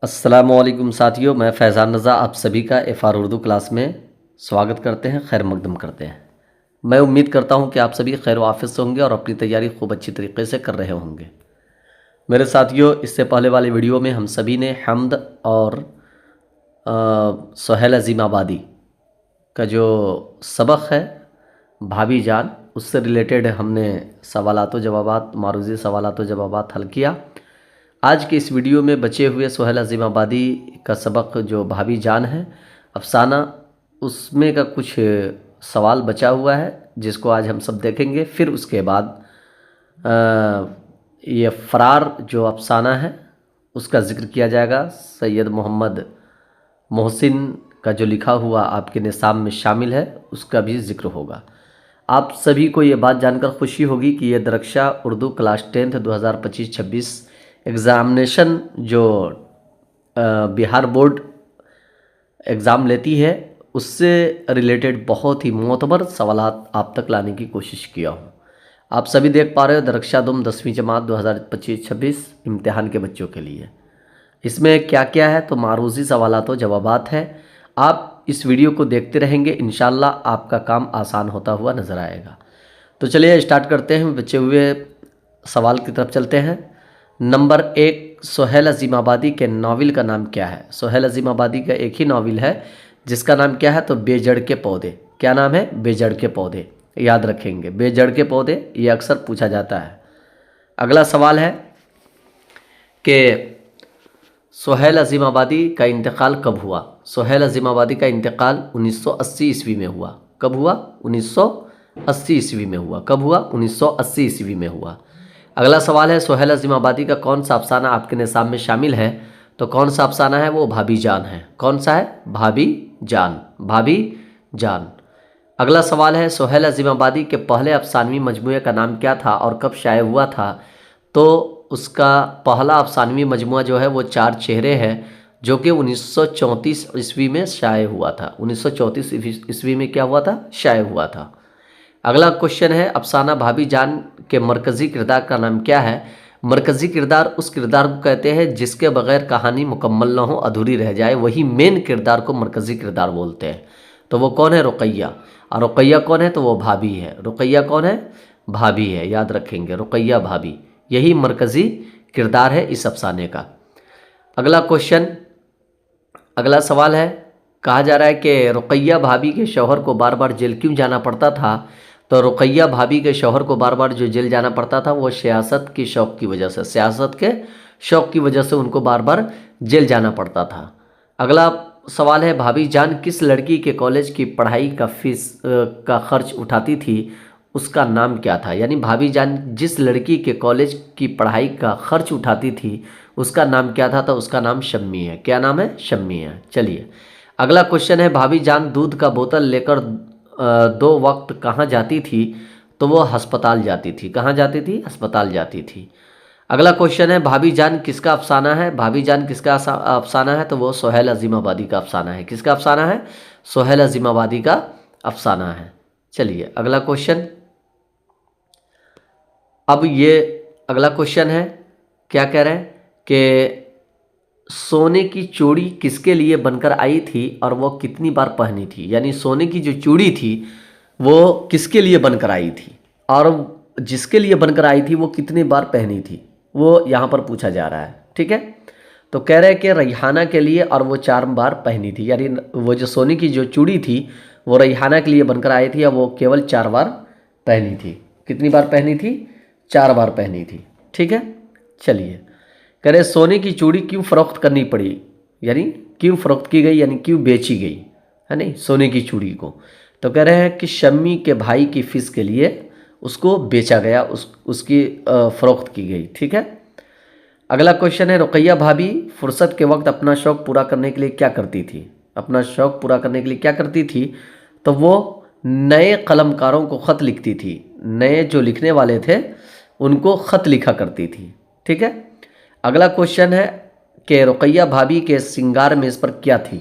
अस्सलामुअलैकुम साथियों, मैं फैज़ान रज़ा आप सभी का एफ़आर उर्दू क्लास में स्वागत करते हैं, खैर मकदम करते हैं। मैं उम्मीद करता हूं कि आप सभी खैर वाफ़िज़ से होंगे और अपनी तैयारी खूब अच्छी तरीके से कर रहे होंगे। मेरे साथियों, इससे पहले वाले वीडियो में हम सभी ने हम्द और सुहेल अज़ीम आबादी का जो सबक है भाभी जान, उससे रिलेटेड हमने सवालात व जवाबात, मारूज़ी सवालात व जवाबात हल किया। आज के इस वीडियो में बचे हुए सुहेल अज़ीम आबादी का सबक जो भाभी जान है अफसाना, उसमें का कुछ सवाल बचा हुआ है जिसको आज हम सब देखेंगे। फिर उसके बाद ये फ़रार जो अफसाना है उसका ज़िक्र किया जाएगा। सैयद मोहम्मद मोहसिन का जो लिखा हुआ आपके निसाब में शामिल है उसका भी ज़िक्र होगा। आप सभी को ये बात जानकर खुशी होगी कि ये दरक्षा उर्दू क्लास 10th 2025-26 एग्ज़ामिनेशन जो बिहार बोर्ड एग्ज़ाम लेती है उससे रिलेटेड बहुत ही मोतबर सवालात आप तक लाने की कोशिश किया हूँ। आप सभी देख पा रहे हो दरक्षा दुम 10वीं जमात 2025-26 इम्तिहान के बच्चों के लिए। इसमें क्या क्या है तो मारूज़ी सवालात व जवाबात है। आप इस वीडियो को देखते रहेंगे, इंशाल्लाह आपका काम आसान होता हुआ नज़र आएगा। तो चलिए स्टार्ट करते हैं, बचे हुए सवाल की तरफ चलते हैं। नंबर 1, सुहेल अज़ीम आबादी के नावल का नाम क्या है? सुहेल अज़ीम आबादी का एक ही नावल है जिसका नाम क्या है तो बेजड़ के पौधे। क्या नाम है? बेजड़ के पौधे। याद रखेंगे, बेजड़ के पौधे, ये अक्सर पूछा जाता है। अगला सवाल है कि सुहेल अज़ीम आबादी का इंतकाल कब हुआ? सुहेल अज़ीम आबादी का इंतकाल 1980 ईस्वी में हुआ। कब हुआ? 1980 ईस्वी में हुआ। कब हुआ? 1980 ईस्वी में हुआ। अगला सवाल है सुहेल अज़ीम आबादी का कौन सा अफसाना आपके निसाब में शामिल है? तो कौन सा अफसाना है? वो भाभी जान है। कौन सा है? भाभी जान। भाभी जान। अगला सवाल है सुहेल अज़ीम आबादी के पहले अफसानवी मजमूए का नाम क्या था और कब शाये हुआ था? तो उसका पहला अफसानवी मजमूआ जो है वो चार चेहरे है जो कि 1934 ईस्वी में शाये हुआ था। 1934 ईस्वी में क्या हुआ था? शाये हुआ था। अगला क्वेश्चन है अफसाना भाभी जान के मरकज़ी किरदार का नाम क्या है? मरकज़ी किरदार उस किरदार को कहते हैं जिसके बगैर कहानी मुकम्मल ना हो, अधूरी रह जाए, वही मेन किरदार को मरकज़ी किरदार बोलते हैं। तो वो कौन है? रुकैया। और रुकैया कौन है? तो वो भाभी है। रुकैया कौन है? भाभी है। याद रखेंगे, रुकैया भाभी, यही मरकज़ी किरदार है इस अफसाने का। अगला क्वेश्चन, अगला सवाल है, कहा जा रहा है कि रुकैया भाभी के शौहर को बार बार जेल क्यों जाना पड़ता था? तो रुकैया भाभी के शौहर को बार बार जो जेल जाना पड़ता था वो सियासत की शौक़ की वजह से, सियासत के शौक़ की वजह से उनको बार बार जेल जाना पड़ता था। अगला सवाल है भाभी जान किस लड़की के कॉलेज की पढ़ाई का फीस का खर्च उठाती थी, उसका नाम क्या था? यानी भाभी जान जिस लड़की के कॉलेज की पढ़ाई का खर्च उठाती थी उसका नाम क्या था? तो उसका नाम शम्मी है। क्या नाम है? शम्मी है। चलिए अगला क्वेश्चन है भाभी जान दूध का बोतल लेकर 2 वक्त कहाँ जाती थी? तो वो अस्पताल जाती थी। कहाँ जाती थी? अस्पताल जाती थी। अगला क्वेश्चन है भाभी जान किसका अफसाना है? भाभी जान किसका अफसाना है? तो वो सुहेल अज़ीम आबादी का अफसाना है। किसका अफसाना है? सुहेल अज़ीम आबादी का अफसाना है। चलिए अगला क्वेश्चन, अब ये अगला क्वेश्चन है, क्या कह रहे हैं कि सोने की चूड़ी किसके लिए बनकर आई थी और वो कितनी बार पहनी थी? यानी सोने की जो चूड़ी थी वो किसके लिए बनकर आई थी और जिसके लिए बनकर आई थी वो कितनी बार पहनी थी, वो यहाँ पर पूछा जा रहा है। ठीक है, तो कह रहे हैं कि रैहाना के लिए और वो 4 बार पहनी थी। यानी वो जो सोने की जो चूड़ी थी वो रैहाना के लिए बनकर आई थी और वो केवल 4 बार पहनी थी। कितनी बार पहनी थी? 4 बार पहनी थी। ठीक है, चलिए कह रहे सोने की चूड़ी क्यों फ़रोख्त करनी पड़ी, यानी क्यों फ़रोख्त की गई, यानी क्यों बेची गई है नहीं सोने की चूड़ी को? तो कह रहे हैं कि शम्मी के भाई की फ़ीस के लिए उसको बेचा गया, उसकी फ़रोख्त की गई। ठीक है, अगला क्वेश्चन है रुकैया भाभी फुर्सत के वक्त अपना शौक़ पूरा करने के लिए क्या करती थी? अपना शौक़ पूरा करने के लिए क्या करती थी? तो वो नए कलमकारों को ख़त लिखती थी। नए जो लिखने वाले थे उनको ख़त लिखा करती थी। ठीक है, अगला क्वेश्चन है कि रुकैया भाभी के सिंगार मेज़ पर क्या थी,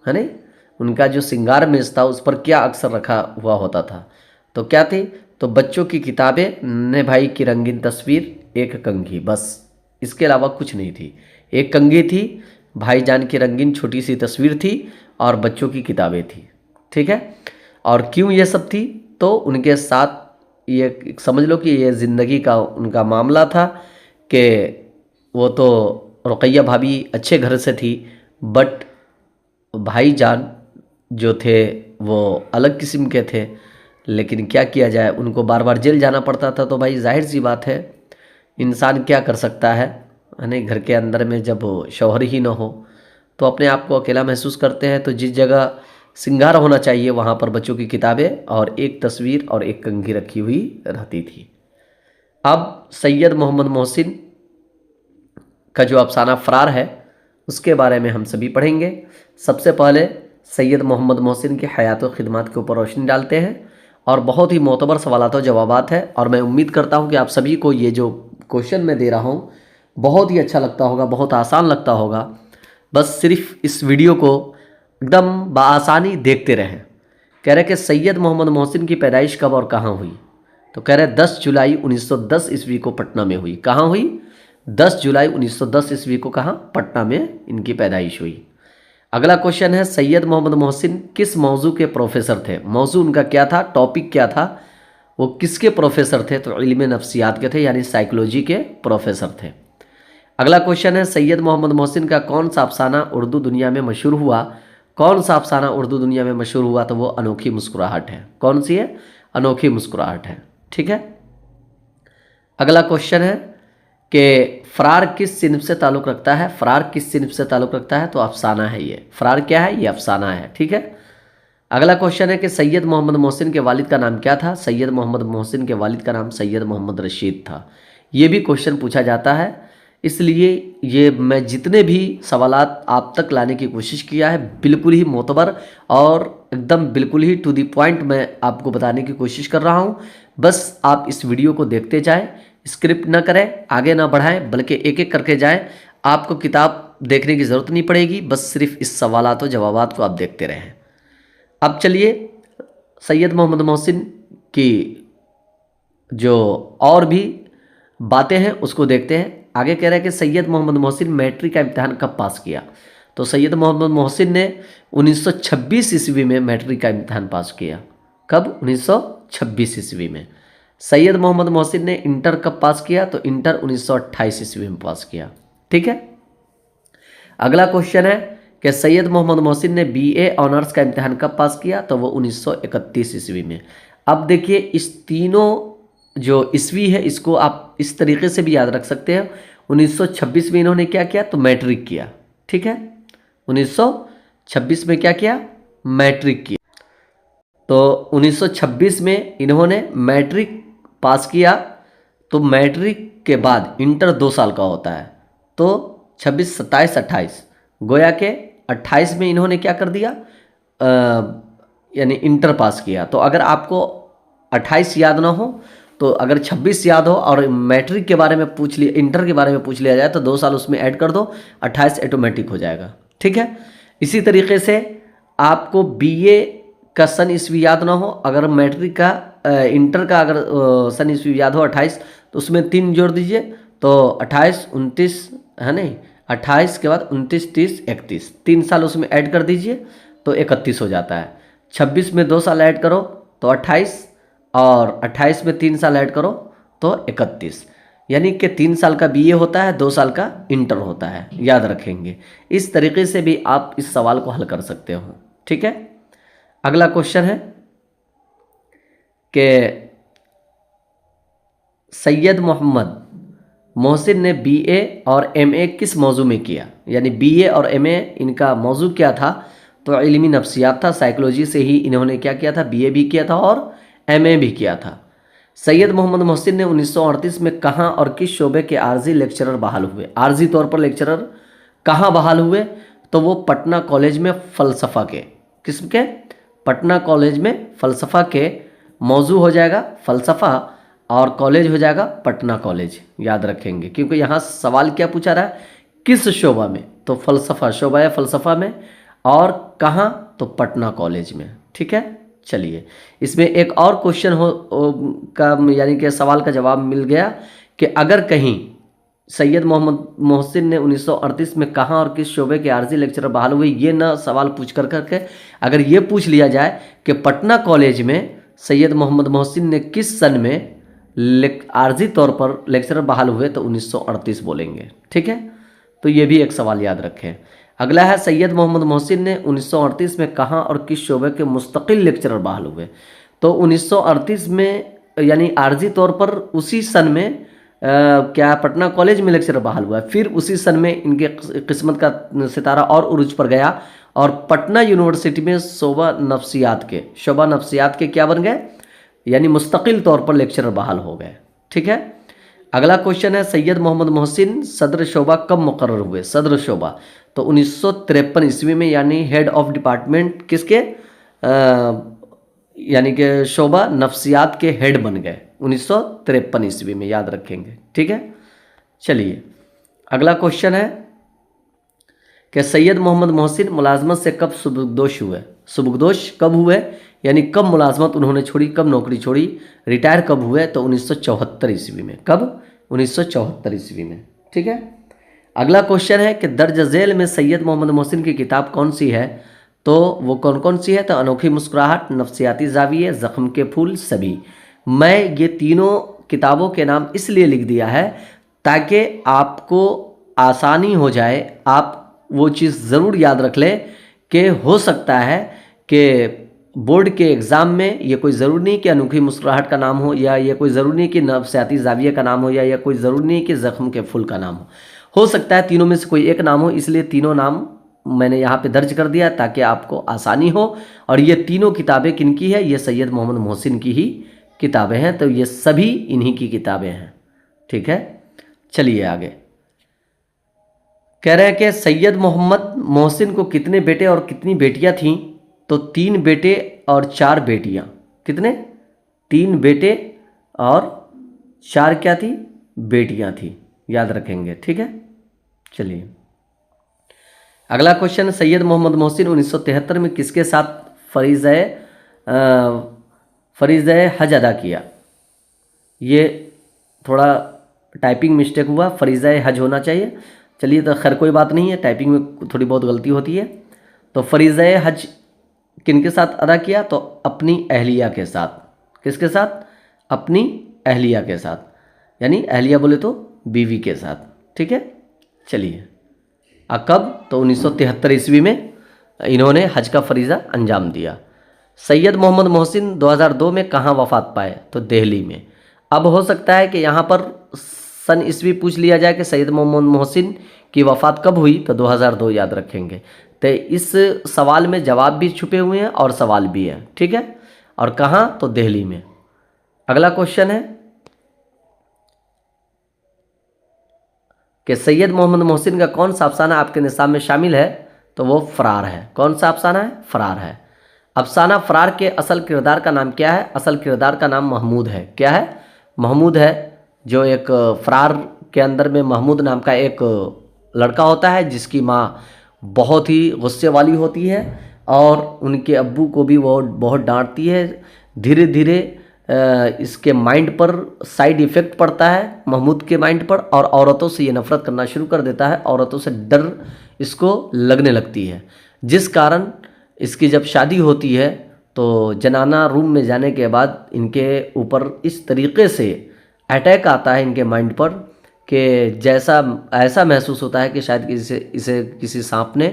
है नहीं? उनका जो सिंगार मेज़ था उस पर क्या अक्सर रखा हुआ होता था? तो क्या थी? तो बच्चों की किताबें, नन्हे भाई की रंगीन तस्वीर, एक कंघी, बस इसके अलावा कुछ नहीं थी। एक कंघी थी, भाईजान की रंगीन छोटी सी तस्वीर थी और बच्चों की किताबें थी। ठीक है, और क्यों ये सब थी, तो उनके साथ ये समझ लो कि ये ज़िंदगी का उनका मामला था कि वो तो रुकैया भाभी अच्छे घर से थी, बट भाईजान जो थे वो अलग किस्म के थे। लेकिन क्या किया जाए, उनको बार बार जेल जाना पड़ता था। तो भाई जाहिर सी बात है, इंसान क्या कर सकता है नहीं, घर के अंदर में जब शौहर ही ना हो तो अपने आप को अकेला महसूस करते हैं। तो जिस जगह सिंगार होना चाहिए वहाँ पर बच्चों की किताबें और एक तस्वीर और एक कंघी रखी हुई रहती थी। अब सैयद मोहम्मद मोहसिन का जो अफसाना फ़रार है उसके बारे में हम सभी पढ़ेंगे। सबसे पहले सैयद मोहम्मद मोहसिन की हयात व खिदमत के ऊपर रोशनी डालते हैं और बहुत ही मोतबर सवालात व जवाबात है। और मैं उम्मीद करता हूँ कि आप सभी को ये जो क्वेश्चन मैं दे रहा हूँ बहुत ही अच्छा लगता होगा, बहुत आसान लगता होगा। बस सिर्फ इस वीडियो को एकदम बआसानी देखते रहें। कह रहे कि सैयद मोहम्मद मोहसिन की पैदाइश कब और कहाँ हुई, तो कह रहे 10 जुलाई 1910 ईस्वी को पटना में हुई। कहाँ हुई? 10 जुलाई 1910 ईस्वी को कहाँ? पटना में इनकी पैदाइश हुई। अगला क्वेश्चन है, सैयद मोहम्मद मोहसिन किस मौजू के प्रोफेसर थे? मौजू उनका क्या था, टॉपिक क्या था, वो किसके प्रोफेसर थे? तो इल्म नफ्सियात के थे, यानी साइकोलॉजी के प्रोफेसर थे। अगला क्वेश्चन है, सैयद मोहम्मद मोहसिन का कौन सा अफसाना उर्दू दुनिया में मशहूर हुआ? कौन सा अफसाना उर्दू दुनिया में मशहूर हुआ? तो वो अनोखी मुस्कुराहट है। कौन सी है? अनोखी मुस्कुराहट है। ठीक है। अगला क्वेश्चन है कि फ़रार किस सिन्फ से ताल्लुक़ रखता है? फ़रार किस सिन्फ से ताल्लुक़ रखता है? तो अफसाना है ये। फ़रार क्या है? ये अफसाना है। ठीक है। अगला क्वेश्चन है कि सैयद मोहम्मद मोहसिन के वालिद का नाम क्या था? सैयद मोहम्मद मोहसिन के वालिद का नाम सैयद मोहम्मद रशीद था। ये भी क्वेश्चन पूछा जाता है, इसलिए ये मैं जितने भी सवालात आप तक लाने की कोशिश किया है बिल्कुल ही मोतबर और एकदम बिल्कुल ही टू द पॉइंट मैं आपको बताने की कोशिश कर रहा हूँ। बस आप इस वीडियो को देखते जाएं, स्क्रिप्ट ना करें, आगे ना बढ़ाएं, बल्कि एक एक करके जाएं। आपको किताब देखने की ज़रूरत नहीं पड़ेगी, बस सिर्फ इस सवालात और जवाबात को आप देखते रहें। अब चलिए सैयद मोहम्मद मोहसिन की जो और भी बातें हैं उसको देखते हैं। आगे कह रहा है कि सैयद मोहम्मद मोहसिन मैट्रिक का इम्तिहान कब पास किया? तो सैयद मोहम्मद मोहसिन ने 1926 ईस्वी में मैट्रिक का इम्तिहान पास किया। कब? 1926 ईस्वी में। सैयद मोहम्मद मोहसिन ने इंटर कब पास किया? तो इंटर 1928 ईस्वी में पास किया। ठीक है। अगला क्वेश्चन है कि सैयद मोहम्मद मोहसिन ने बीए ऑनर्स का इम्तिहान कब पास किया? तो वो 1931 ईस्वी में। अब देखिए इस तीनों जो ईस्वी है इसको आप इस तरीके से भी याद रख सकते हैं। 1926 में इन्होंने क्या किया? तो मैट्रिक किया। ठीक है। 1926 में क्या किया? मैट्रिक किया। तो 1926 में इन्होंने मैट्रिक पास किया। तो मैट्रिक के बाद इंटर 2 साल का होता है, तो 26, 27, 28 गोया के 28 में इन्होंने क्या कर दिया, यानी इंटर पास किया। तो अगर आपको 28 याद ना हो तो अगर 26 याद हो और मैट्रिक के बारे में पूछ लिया, इंटर के बारे में पूछ लिया जाए तो 2 साल उसमें ऐड कर दो, 28 ऑटोमेटिक हो जाएगा। ठीक है। इसी तरीके से आपको बीए का सन ईस्वी याद ना हो, अगर मैट्रिक का इंटर का अगर सन ईस्वी याद हो 28, तो उसमें 3 जोड़ दीजिए, तो 28, 29 है नहीं, 28 के बाद 29, 30, 31, 3 साल उसमें ऐड कर दीजिए तो 31 हो जाता है। 26 में 2 साल ऐड करो तो 28, और 28 में 3 साल ऐड करो तो 31, यानी कि 3 साल का बीए होता है, 2 साल का इंटर होता है। याद रखेंगे। इस तरीके से भी आप इस सवाल को हल कर सकते हो। ठीक है। अगला क्वेश्चन है कि सैयद मोहम्मद मोहसिन ने बीए और एमए किस मौजू में किया? यानी बीए और एमए इनका मौजू क्या था? तो इल्मी नफ्सियात था। साइकोलॉजी से ही इन्होंने क्या किया था? बीए भी किया था और एमए भी किया था। सैयद मोहम्मद मोहसिन ने 1938 में कहाँ और किस शोबे के आर्जी लेक्चरर बहाल हुए? आर्जी तौर पर लेक्चरर कहाँ बहाल हुए? तो वो पटना कॉलेज में फ़लसफ़ा के, किसके? पटना कॉलेज में फ़लसफ़ा के मौजू हो जाएगा फ़लसफ़ा, और कॉलेज हो जाएगा पटना कॉलेज। याद रखेंगे क्योंकि यहाँ सवाल क्या पूछा रहा है, किस शोबा में? तो फ़लसफ़ा, शोबा या फ़लसफ़ा में, और कहाँ? तो पटना कॉलेज में। ठीक है। चलिए इसमें एक और क्वेश्चन का यानी कि सवाल का जवाब मिल गया कि अगर कहीं सैयद मोहम्मद मोहसिन ने 1938 में कहाँ और किस शोबे के आर्जी लेक्चरर बहाल हुए? ये ना सवाल पूछ करके अगर ये पूछ लिया जाए कि पटना कॉलेज में सैयद मोहम्मद मोहसिन ने किस सन में आर्जी तौर पर लेक्चरर बहाल हुए तो 1938 बोलेंगे। ठीक है, तो ये भी एक सवाल याद रखें। अगला है सैयद मोहम्मद मोहसिन ने 1938 में कहाँ और किस शोबे के मुस्तकिल लेक्चरर बहाल हुए? तो 1938 में यानी आर्जी तौर पर उसी सन में क्या पटना कॉलेज में लेक्चरर बहाल हुआ है। फिर उसी सन में इनके किस्मत का सितारा और उरूज पर गया और पटना यूनिवर्सिटी में शोबा नफ्सियात के क्या बन गए, यानी मुस्तकिल तौर पर लेक्चरर बहाल हो गए। ठीक है, अगला क्वेश्चन है सैयद मोहम्मद मोहसिन सदर शोबा कब मुकर्रर हुए? सदर शोबा तो 1953 ईस्वी में, यानी हेड ऑफ डिपार्टमेंट किसके, यानी कि शोबा नफ्सियात के हेड बन गए 1953 ईस्वी में, याद रखेंगे। ठीक है, चलिए अगला क्वेश्चन है कि सैयद मोहम्मद मोहसिन मुलाजमत से कब सुबुकदोश हुए? सुबुकदोश कब हुए, यानी कब मुलाजमत उन्होंने छोड़ी, कब नौकरी छोड़ी, रिटायर कब हुए? तो 1974 ईस्वी में। कब? 1974 ईस्वी में। ठीक है, अगला क्वेश्चन है कि दर्ज झेल में सैयद मोहम्मद मोहसिन की किताब कौन सी है? तो वो कौन कौन सी है? तो अनोखी मुस्कुराहट, नफ्सियाती जाविये, जख्म के फूल, सभी। मैं ये तीनों किताबों के नाम इसलिए लिख दिया है ताकि आपको आसानी हो जाए, आप वो चीज़ ज़रूर याद रख लें कि हो सकता है कि बोर्ड के एग्ज़ाम में ये कोई ज़रूरी नहीं कि अनोखी मुस्कुराहट का नाम हो, या ये कोई ज़रूरी नहीं कि नफ्सियाती जाविये का नाम हो, या कोई ज़रूरी नहीं कि ज़ख्म के फूल का नाम हो सकता है तीनों में से कोई एक नाम हो, इसलिए तीनों नाम मैंने यहाँ पे दर्ज कर दिया ताकि आपको आसानी हो। और ये तीनों किताबें किनकी है? ये सैयद मोहम्मद मोहसिन की ही किताबें हैं, तो ये सभी इन्हीं की किताबें हैं। ठीक है, चलिए आगे कह रहे हैं कि सैयद मोहम्मद मोहसिन को कितने बेटे और कितनी बेटियां थीं? तो 3 बेटे और 4 बेटियां। कितने? 3 बेटे और 4 क्या थी? बेटियां थी, याद रखेंगे। ठीक है, चलिए अगला क्वेश्चन, सैयद मोहम्मद मोहसिन 1973 में किसके साथ फरीज़ हज अदा किया? ये थोड़ा टाइपिंग मिस्टेक हुआ, फरीज़ हज होना चाहिए। चलिए तो खैर कोई बात नहीं है, टाइपिंग में थोड़ी बहुत गलती होती है। तो फरीज़ हज किनके साथ अदा किया? तो अपनी अहलिया के साथ। किसके साथ? अपनी अहलिया के साथ, यानी अहलिया बोले तो बीवी के साथ। ठीक है, चलिए कब? तो 1973 ईस्वी में इन्होंने हज का फरीज़ा अंजाम दिया। सैयद मोहम्मद मोहसिन 2002 में कहाँ वफ़ात पाए? तो दिल्ली में। अब हो सकता है कि यहाँ पर सन ईस्वी पूछ लिया जाए कि सैयद मोहम्मद मोहसिन की वफ़ात कब हुई, तो 2002 याद रखेंगे। तो इस सवाल में जवाब भी छुपे हुए हैं और सवाल भी है। ठीक है, और कहाँ? तो दिल्ली में। अगला क्वेश्चन है कि सैयद मोहम्मद मोहसिन का कौन सा अफसाना आपके निसाब में शामिल है? तो वो फ़रार है। कौन सा अफसाना है? फ़रार है। अफसाना फ़रार के असल किरदार का नाम क्या है? असल किरदार का नाम महमूद है। क्या है? महमूद है, जो एक फ़रार के अंदर में महमूद नाम का एक लड़का होता है जिसकी माँ बहुत ही गुस्से वाली होती है और उनके अब्बू को भी वो बहुत डांटती है। धीरे धीरे इसके माइंड पर साइड इफ़ेक्ट पड़ता है, महमूद के माइंड पर, और औरतों से ये नफ़रत करना शुरू कर देता है। औरतों से डर इसको लगने लगती है, जिस कारण इसकी जब शादी होती है तो जनाना रूम में जाने के बाद इनके ऊपर इस तरीके से अटैक आता है इनके माइंड पर कि जैसा ऐसा महसूस होता है कि शायद इसे किसी सांप ने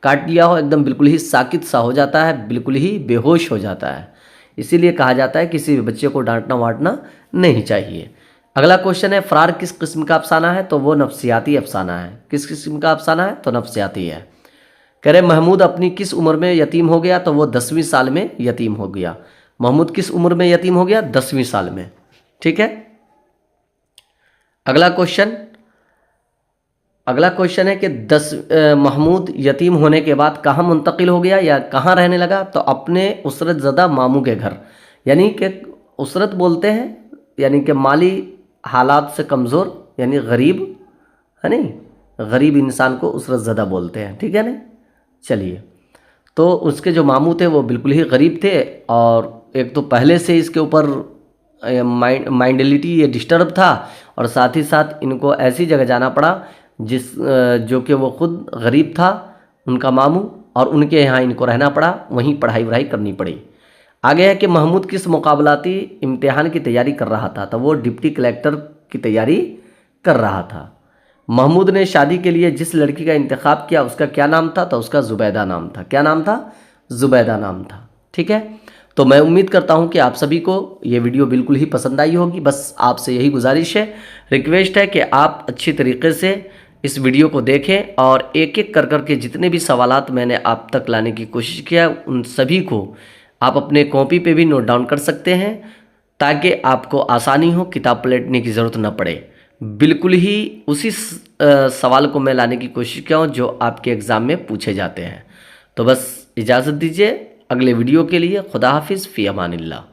काट लिया हो। एकदम बिल्कुल ही साकित सा हो जाता है, बिल्कुल ही बेहोश हो जाता है। इसीलिए कहा जाता है किसी भी बच्चे को डांटना वाटना नहीं चाहिए। अगला क्वेश्चन है, फ़रार किस किस्म का अफसाना है? तो वो नफ्सियाती अफसाना है। किस किस्म का अफसाना है? तो नफ्सियाती है। कह रहे महमूद अपनी किस उम्र में यतीम हो गया? तो वो 10वीं साल में यतीम हो गया। महमूद किस उम्र में यतीम हो गया? 10वीं साल में। ठीक है, अगला क्वेश्चन है कि महमूद यतीम होने के बाद कहाँ मुंतकिल हो गया या कहाँ रहने लगा? तो अपने उसरत ज़दा मामू के घर, यानी कि उसरत बोलते हैं यानी कि माली हालात से कमज़ोर, यानी गरीब है नहीं, गरीब इंसान को उसरत ज़दा बोलते हैं। ठीक है ना, चलिए तो उसके जो मामू थे वो बिल्कुल ही गरीब थे और एक तो पहले से इसके ऊपर माइंडलिटी ये डिस्टर्ब था, और साथ ही साथ इनको ऐसी जगह जाना पड़ा जो कि वो खुद गरीब था, उनका मामू, और उनके यहाँ इनको रहना पड़ा, वहीं पढ़ाई वढ़ाई करनी पड़ी। आगे है कि महमूद किस मुकाबलाती इम्तिहान की तैयारी कर रहा था? तो वो डिप्टी कलेक्टर की तैयारी कर रहा था। महमूद ने शादी के लिए जिस लड़की का इंतखाब किया उसका क्या नाम था? तो उसका ज़ुबैदा नाम था। क्या नाम था? ज़ुबैदा नाम था। ठीक है, तो मैं उम्मीद करता हूं कि आप सभी को ये वीडियो बिल्कुल ही पसंद आई होगी। बस आपसे यही गुजारिश है, रिक्वेस्ट है कि आप अच्छी तरीके से इस वीडियो को देखें और एक एक कर के जितने भी सवालात मैंने आप तक लाने की कोशिश किया उन सभी को आप अपने कॉपी पे भी नोट डाउन कर सकते हैं, ताकि आपको आसानी हो, किताब पलटने की ज़रूरत न पड़े। बिल्कुल ही उसी सवाल को मैं लाने की कोशिश किया हूँ जो आपके एग्ज़ाम में पूछे जाते हैं। तो बस इजाज़त दीजिए अगले वीडियो के लिए। खुदा हाफिज़, फ़ी अमानिल्लाह।